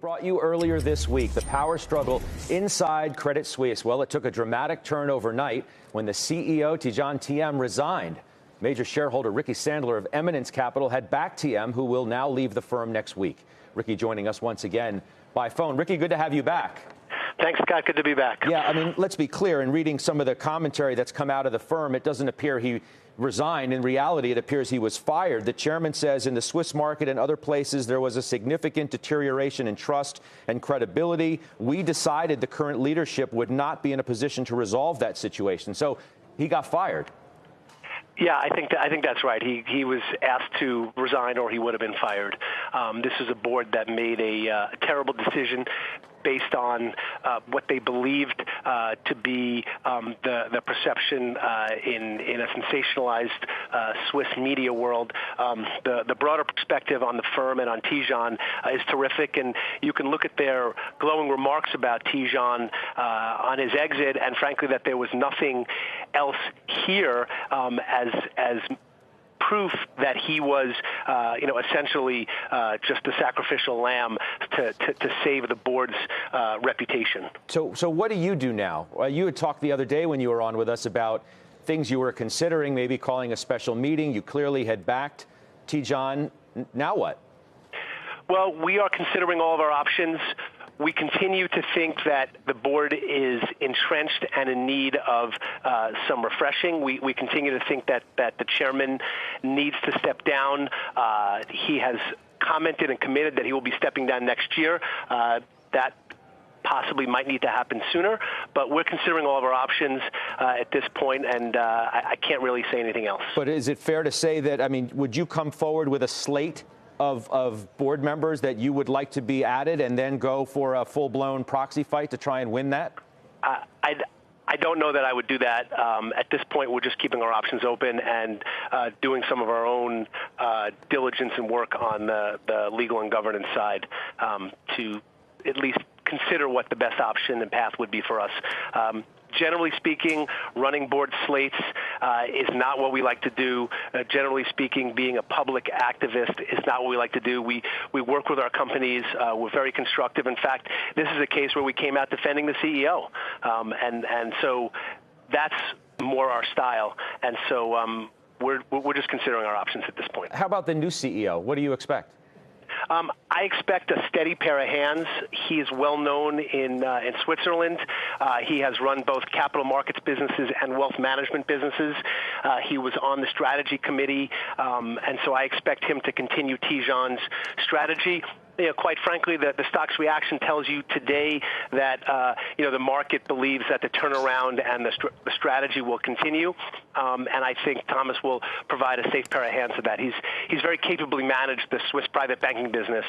brought you earlier this week the power struggle inside Credit Suisse. Well, it took a dramatic turn overnight when the CEO, Tidjane Thiam, resigned. Major shareholder Ricky Sandler of Eminence Capital had backed Thiam, who will now leave the firm next week. Ricky joining us once again by phone. Ricky, good to have you back. Thanks, Scott. Good to be back. Yeah, I mean, let's be clear. In reading some of the commentary that's come out of the firm, it doesn't appear he resigned. In reality, it appears he was fired. The chairman says in the Swiss market and other places there was a significant deterioration in trust and credibility. We decided the current leadership would not be in a position to resolve that situation. So he got fired. Yeah, I think that's right. He was asked to resign or he would have been fired. This is a board that made a terrible decision based on what they believed to be the perception in a sensationalized Swiss media world. The broader perspective on the firm and on Tidjane is terrific, and you can look at their glowing remarks about Tidjane on his exit, and frankly that there was nothing else here as proof that he was, essentially just a sacrificial lamb to save the board's reputation. So what do you do now? You had talked the other day when you were on with us about things you were considering, maybe calling a special meeting. You clearly had backed Tidjane. Now what? Well, we are considering all of our options. We continue to think that the board is entrenched and in need of some refreshing. We continue to think that the chairman needs to step down. He has commented and committed that he will be stepping down next year. That possibly might need to happen sooner, but we're considering all of our options at this point, and I can't really say anything else. But is it fair to say that, I mean, would you come forward with a slate of board members that you would like to be added and then go for a full-blown proxy fight to try and win that? I don't know that I would do that. At this point, we're just keeping our options open and doing some of our own diligence and work on the legal and governance side to at least consider what the best option and path would be for us. Generally speaking, running board slates is not what we like to do. Generally speaking, being a public activist is not what we like to do. We work with our companies. We're very constructive. In fact, this is a case where we came out defending the CEO. And so that's more our style. And so we're just considering our options at this point. How about the new CEO? What do you expect? I expect a steady pair of hands. He is well known in Switzerland. He has run both capital markets businesses and wealth management businesses. He was on the strategy committee, and so I expect him to continue Tidjane's strategy. Quite frankly, the stock's reaction tells you today that the market believes that the turnaround and the strategy will continue, and I think Thomas will provide a safe pair of hands to that. He's very capably managed the Swiss private banking business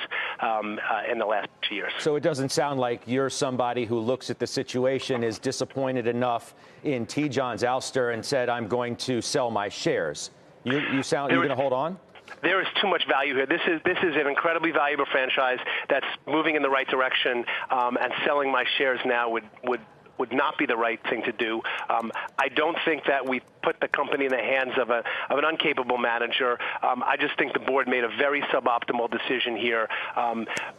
in the last 2 years. So it doesn't sound like you're somebody who looks at the situation, is disappointed enough in Tidjane's ouster and said, "I'm going to sell my shares." You sound you're going to hold on? There is too much value here. This is an incredibly valuable franchise that's moving in the right direction, and selling my shares now would not be the right thing to do. I don't think that we put the company in the hands of an incapable manager. I just think the board made a very suboptimal decision here,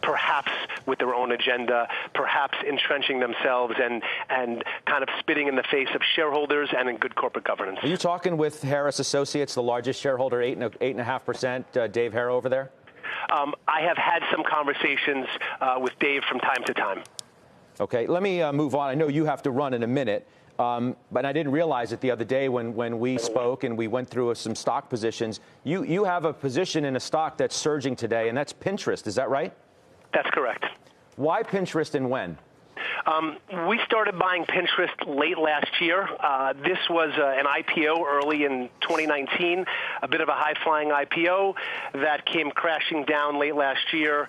perhaps with their own agenda, perhaps entrenching themselves and kind of spitting in the face of shareholders and in good corporate governance. Are you talking with Harris Associates, the largest shareholder, 8.5%, Dave Harrow over there? I have had some conversations with Dave from time to time. Okay, let me move on. I know you have to run in a minute, but I didn't realize it the other day when we spoke and we went through some stock positions. You have a position in a stock that's surging today, and that's Pinterest. Is that right? That's correct. Why Pinterest and when? We started buying Pinterest late last year. This was an IPO early in 2019, a bit of a high-flying IPO that came crashing down late last year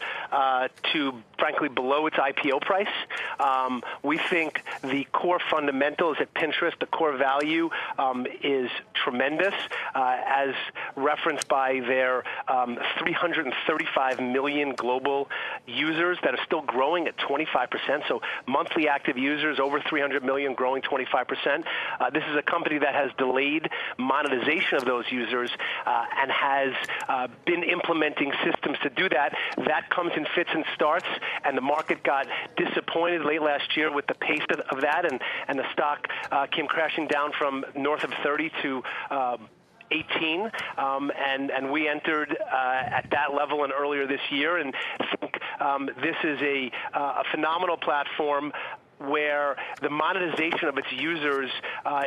to, frankly, below its IPO price. We think the core fundamentals at Pinterest, the core value, is tremendous. As referenced by their 335 million global users that are still growing at 25%. So monthly active users over 300 million, growing 25%. This is a company that has delayed monetization of those users and has been implementing systems to do that. That comes in fits and starts, and the market got disappointed late last year with the pace of that, and the stock came crashing down from north of 30 to 18, and we entered at that level and earlier this year, and I think this is a phenomenal platform where the monetization of its users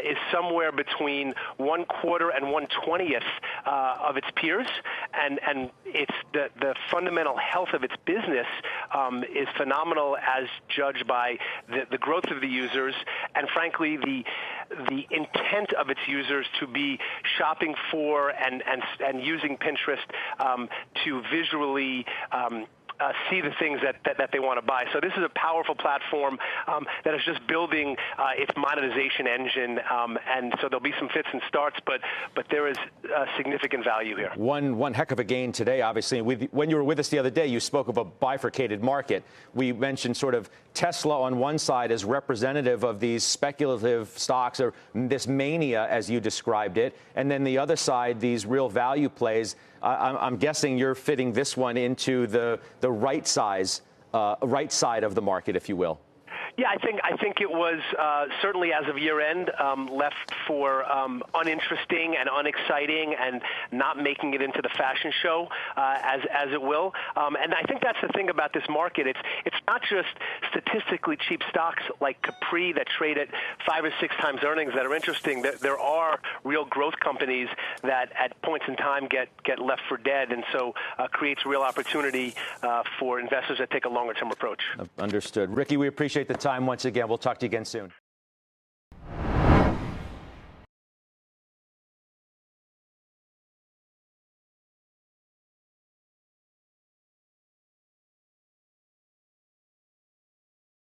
is somewhere between 1/4 and 1/20th of its peers, and it's the fundamental health of its business is phenomenal as judged by the growth of the users, and frankly the intent of its users to be shopping for and using Pinterest to visually see the things that they want to buy. So this is a powerful platform that is just building its monetization engine, and so there'll be some fits and starts, but there is significant value here. One heck of a gain today, obviously. When you were with us the other day, you spoke of a bifurcated market. We mentioned sort of Tesla on one side as representative of these speculative stocks, or this mania, as you described it, and then the other side, these real value plays. I'm guessing you're fitting this one into the right side of the market, if you will. Yeah, I think it was certainly as of year end left for uninteresting and unexciting and not making it into the fashion show as it will. And I think that's the thing about this market. It's not just statistically cheap stocks like Capri that trade at 5 or 6 times earnings that are interesting. There are real growth companies that at points in time get left for dead, and so creates real opportunity for investors that take a longer term approach. Understood. Ricky, we appreciate the time once again. We'll talk to you again soon.